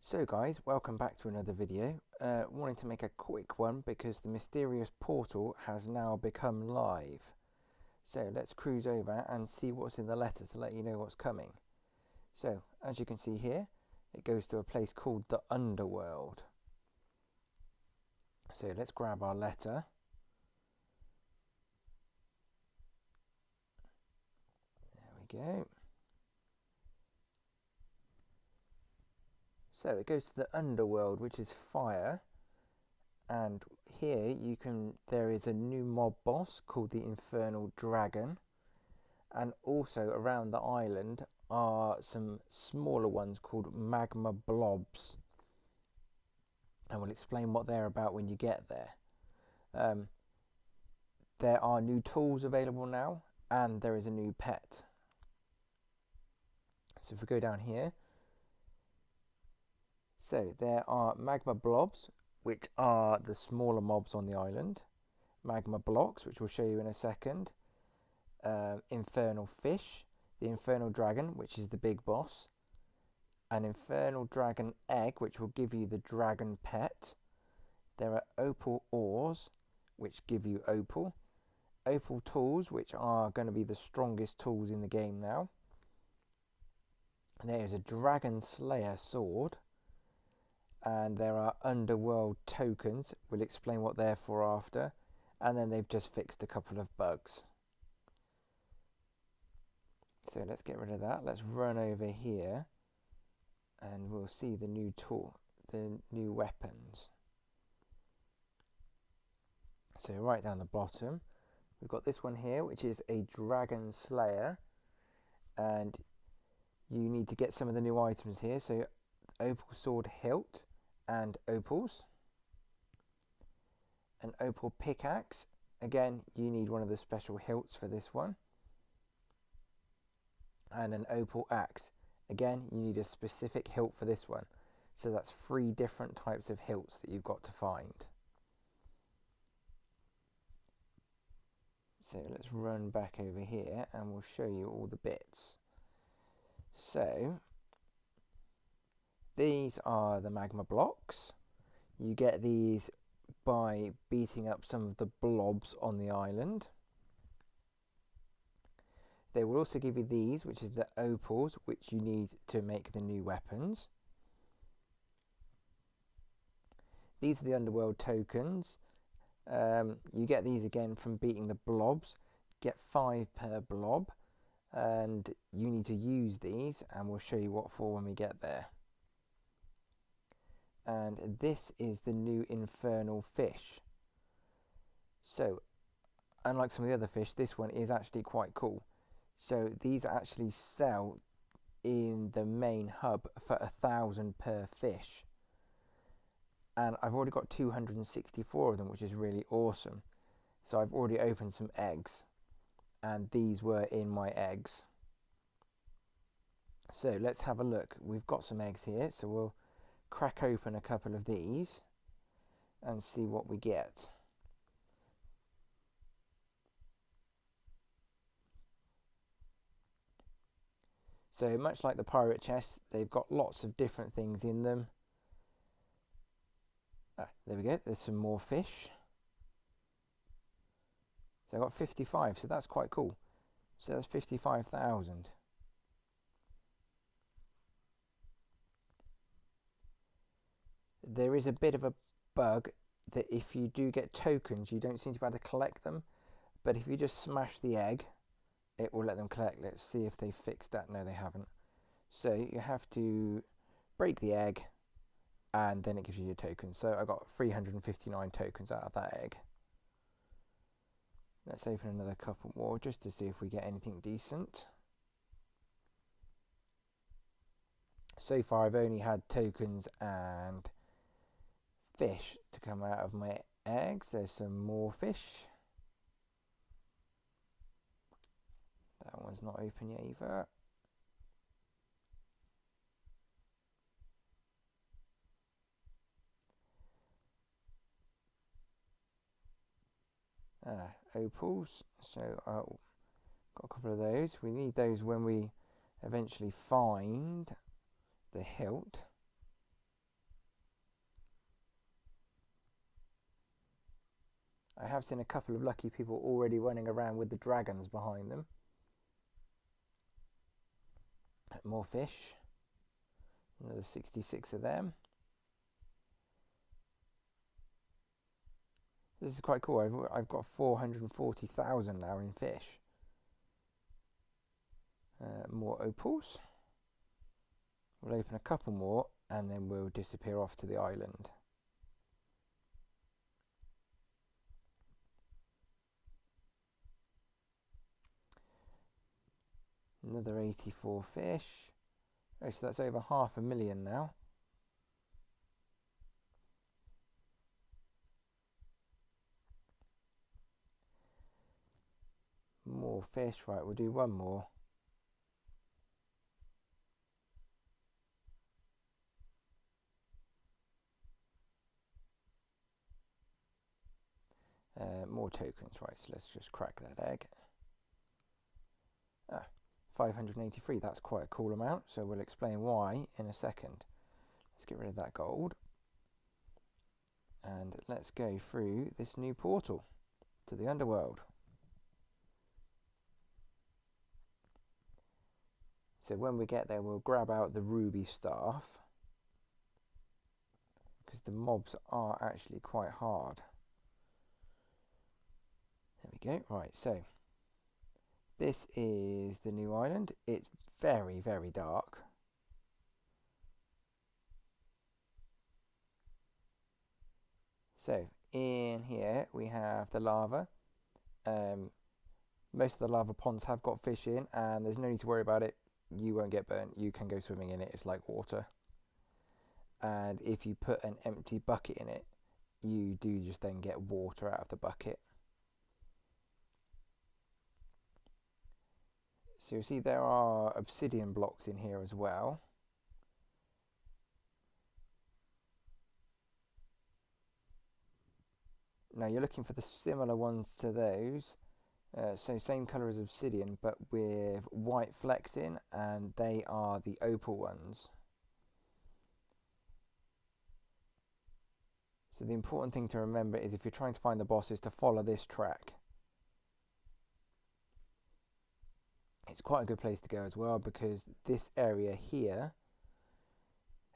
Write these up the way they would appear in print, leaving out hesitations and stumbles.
So guys, welcome back to another video. Wanted to make a quick one because the mysterious portal has now become live. So let's cruise over and see what's in the letter to let you know what's coming. So as you can see here, it goes to a place called the Underworld. So let's grab our letter. There we go. So it goes to the Underworld, which is fire. And here there is a new mob boss called the Infernal Dragon. And also around the island are some smaller ones called magma blobs. And we'll explain what they're about when you get there. There are new tools available now, and there is a new pet. So if we go down here, so there are magma blobs, which are the smaller mobs on the island. Magma blocks, which we'll show you in a second. Infernal fish, the Infernal Dragon, which is the big boss. An Infernal Dragon egg, which will give you the dragon pet. There are opal ores, which give you opal. Opal tools, which are going to be the strongest tools in the game now. There is a Dragon Slayer sword. And there are underworld tokens. We'll explain what they're for after. And then they've just fixed a couple of bugs. So let's get rid of that. Let's run over here and we'll see the new tool, the new weapons. So right down the bottom, we've got this one here, which is a Dragon Slayer. And you need to get some of the new items here. So opal sword hilt and opals. An opal pickaxe. Again, you need one of the special hilts for this one. And an opal axe. Again, you need a specific hilt for this one. So that's 3 different types of hilts that you've got to find. So let's run back over here and we'll show you all the bits. So these are the magma blocks. You get these by beating up some of the blobs on the island. They will also give you these, which is the opals, which you need to make the new weapons. These are the underworld tokens. You get these again from beating the blobs. Get 5 per blob. And you need to use these, and we'll show you what for when we get there. And this is the new infernal fish. So unlike some of the other fish, this one is actually quite cool. So these actually sell in the main hub for 1,000 per fish. And I've already got 264 of them, which is really awesome. So I've already opened some eggs, and these were in my eggs. So let's have a look. We've got some eggs here, so we'll crack open a couple of these and see what we get. So much like the pirate chests, they've got lots of different things in them. There we go, there's some more fish. So I got 55, so that's quite cool. So that's 55,000. There is a bit of a bug that if you do get tokens, you don't seem to be able to collect them. But if you just smash the egg, it will let them collect. Let's see if they fixed that. No, they haven't. So you have to break the egg, and then it gives you your tokens. So I got 359 tokens out of that egg. Let's open another couple more just to see if we get anything decent. So far I've only had tokens and fish to come out of my eggs. There's some more fish. That one's not open yet either. Opals. So got a couple of those. We need those when we eventually find the hilt. I have seen a couple of lucky people already running around with the dragons behind them. More fish. Another 66 of them. This is quite cool. I've got 440,000 now in fish. More opals. We'll open a couple more and then we'll disappear off to the island. Another 84 fish. Oh, so that's over 500,000 now. More fish. Right, we'll do one more. More tokens. Right, so let's just crack that egg. 583, that's quite a cool amount, so we'll explain why in a second. Let's get rid of that gold. And let's go through this new portal to the underworld. So when we get there, we'll grab out the ruby staff, because the mobs are actually quite hard. There we go. Right, so this is the new island. It's very, very dark. So in here we have the lava. Most of the lava ponds have got fish in, and there's no need to worry about it. You won't get burnt. You can go swimming in it. It's like water. And if you put an empty bucket in it, you do just then get water out of the bucket. So you see there are obsidian blocks in here as well. Now you're looking for the similar ones to those. So same colour as obsidian, but with white flecks in, and they are the opal ones. So the important thing to remember is if you're trying to find the boss is to follow this track. It's quite a good place to go as well, because this area here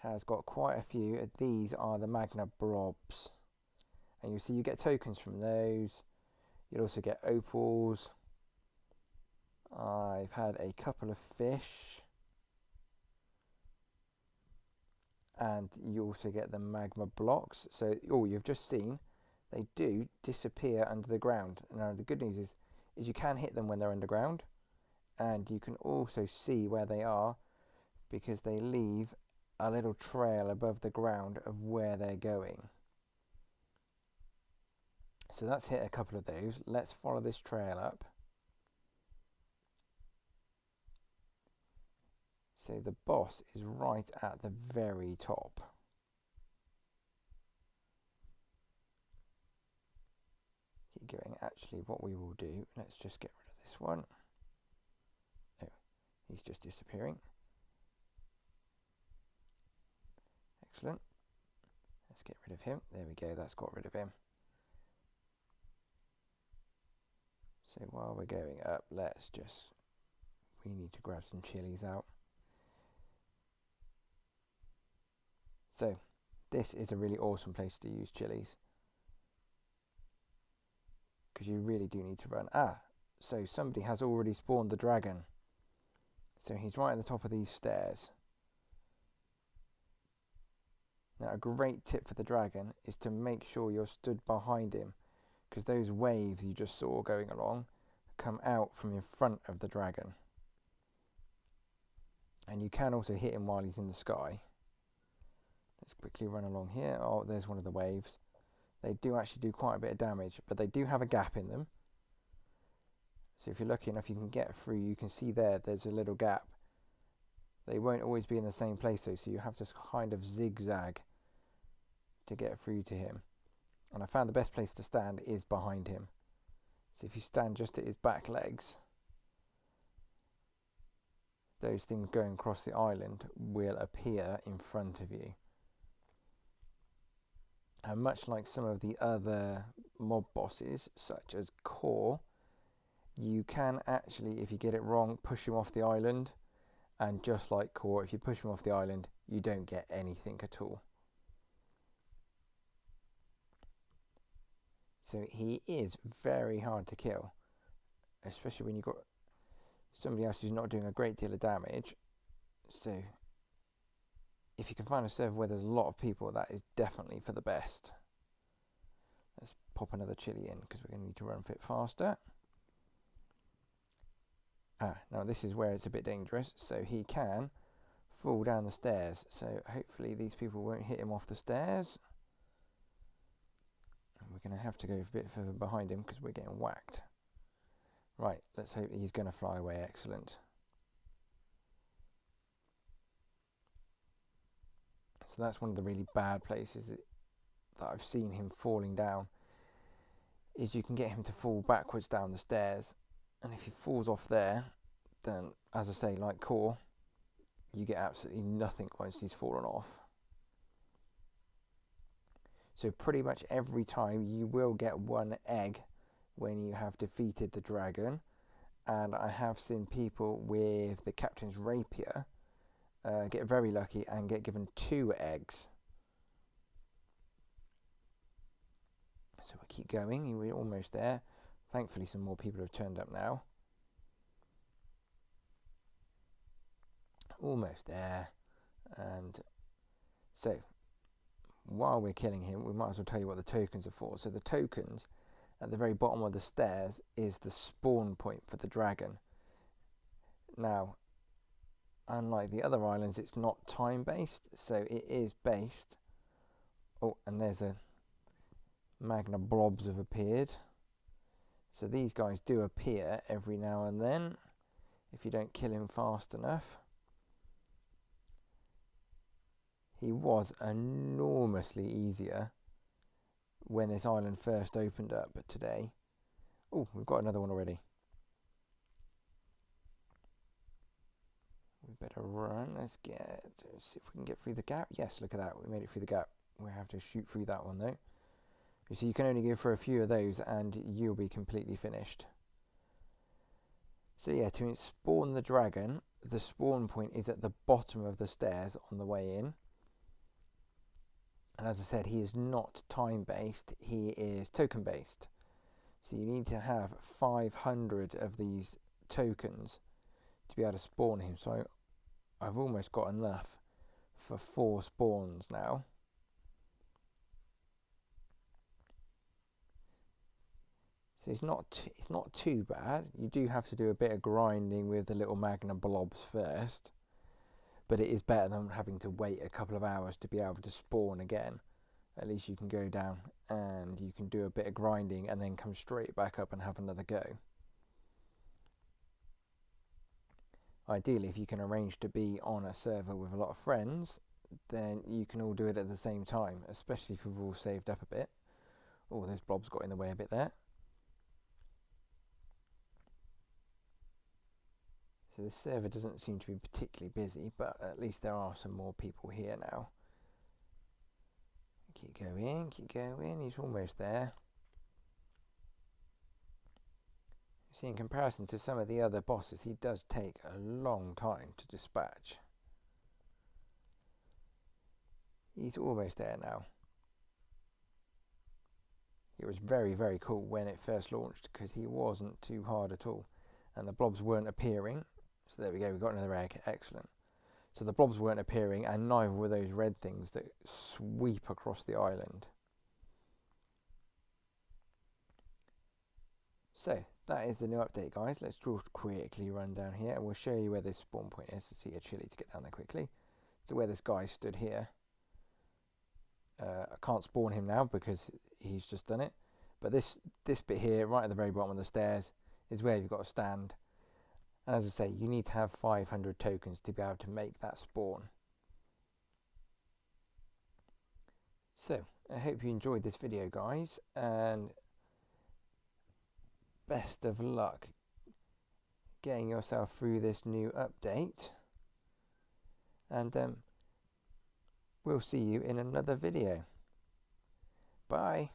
has got quite a few. These are the magma blobs, and you'll see you get tokens from those. You'll also get opals. I've had a couple of fish, and you also get the magma blocks. So you've just seen they do disappear under the ground. Now the good news is you can hit them when they're underground, and you can also see where they are, because they leave a little trail above the ground of where they're going. So that's hit a couple of those. Let's follow this trail up. So the boss is right at the very top. Keep going. Actually, what we will do, let's just get rid of this one. Oh, he's just disappearing. Excellent. Let's get rid of him. There we go, that's got rid of him. So while we're going up, we need to grab some chilies out. So this is a really awesome place to use chilies, because you really do need to run. So somebody has already spawned the dragon. So he's right at the top of these stairs. Now a great tip for the dragon is to make sure you're stood behind him, because those waves you just saw going along come out from in front of the dragon. And you can also hit him while he's in the sky. Let's quickly run along here. Oh, there's one of the waves. They do actually do quite a bit of damage, but they do have a gap in them. So if you're lucky enough you can get through, you can see there's a little gap. They won't always be in the same place though, so you have to kind of zigzag to get through to him. And I found the best place to stand is behind him. So if you stand just at his back legs, those things going across the island will appear in front of you. And much like some of the other mob bosses, such as Core, you can actually, if you get it wrong, push him off the island. And just like Core, if you push him off the island, you don't get anything at all. So he is very hard to kill, especially when you've got somebody else who's not doing a great deal of damage. So if you can find a server where there's a lot of people, that is definitely for the best. Let's pop another chili in because we're going to need to run a bit faster. Now this is where it's a bit dangerous. So he can fall down the stairs. So hopefully these people won't hit him off the stairs. And we're going to have to go a bit further behind him because we're getting whacked. Right, let's hope he's going to fly away. Excellent. So that's one of the really bad places that I've seen him falling down, is you can get him to fall backwards down the stairs, and if he falls off there, then, as I say, like Core, you get absolutely nothing once he's fallen off. So pretty much every time you will get one egg when you have defeated the dragon, and I have seen people with the captain's rapier get very lucky and get given 2 eggs. So we'll keep going, we're almost there. Thankfully some more people have turned up now. Almost there. And so while we're killing him, we might as well tell you what the tokens are for. So the tokens at the very bottom of the stairs is the spawn point for the dragon. Now, unlike the other islands, it's not time based, so it is based. Oh, and there's a magna blobs have appeared. So these guys do appear every now and then if you don't kill him fast enough. He was enormously easier when this island first opened up, but today... Oh, we've got another one already. We better run. Let's see if we can get through the gap. Yes, look at that. We made it through the gap. We have to shoot through that one, though. So you can only go for a few of those and you'll be completely finished. So yeah, to spawn the dragon, the spawn point is at the bottom of the stairs on the way in. And as I said, he is not time-based, he is token-based. So you need to have 500 of these tokens to be able to spawn him. So I've almost got enough for 4 spawns now. So it's not too bad. You do have to do a bit of grinding with the little magna blobs first, but it is better than having to wait a couple of hours to be able to spawn again. At least you can go down and you can do a bit of grinding and then come straight back up and have another go. Ideally, if you can arrange to be on a server with a lot of friends, then you can all do it at the same time, especially if you've all saved up a bit. Oh, those blobs got in the way a bit there. So this server doesn't seem to be particularly busy, but at least there are some more people here now. Keep going, he's almost there. See, in comparison to some of the other bosses, he does take a long time to dispatch. He's almost there now. It was very, very cool when it first launched because he wasn't too hard at all. And the blobs weren't appearing. So there we go, we got another egg, excellent. So the blobs weren't appearing and neither were those red things that sweep across the island. So that is the new update, guys. Let's just quickly run down here and we'll show you where this spawn point is. See a chili to get down there quickly. So where this guy stood here. I can't spawn him now because he's just done it. But this bit here, right at the very bottom of the stairs, is where you've got to stand. And as I say, you need to have 500 tokens to be able to make that spawn. So, I hope you enjoyed this video, guys, and best of luck getting yourself through this new update. And we'll see you in another video. Bye.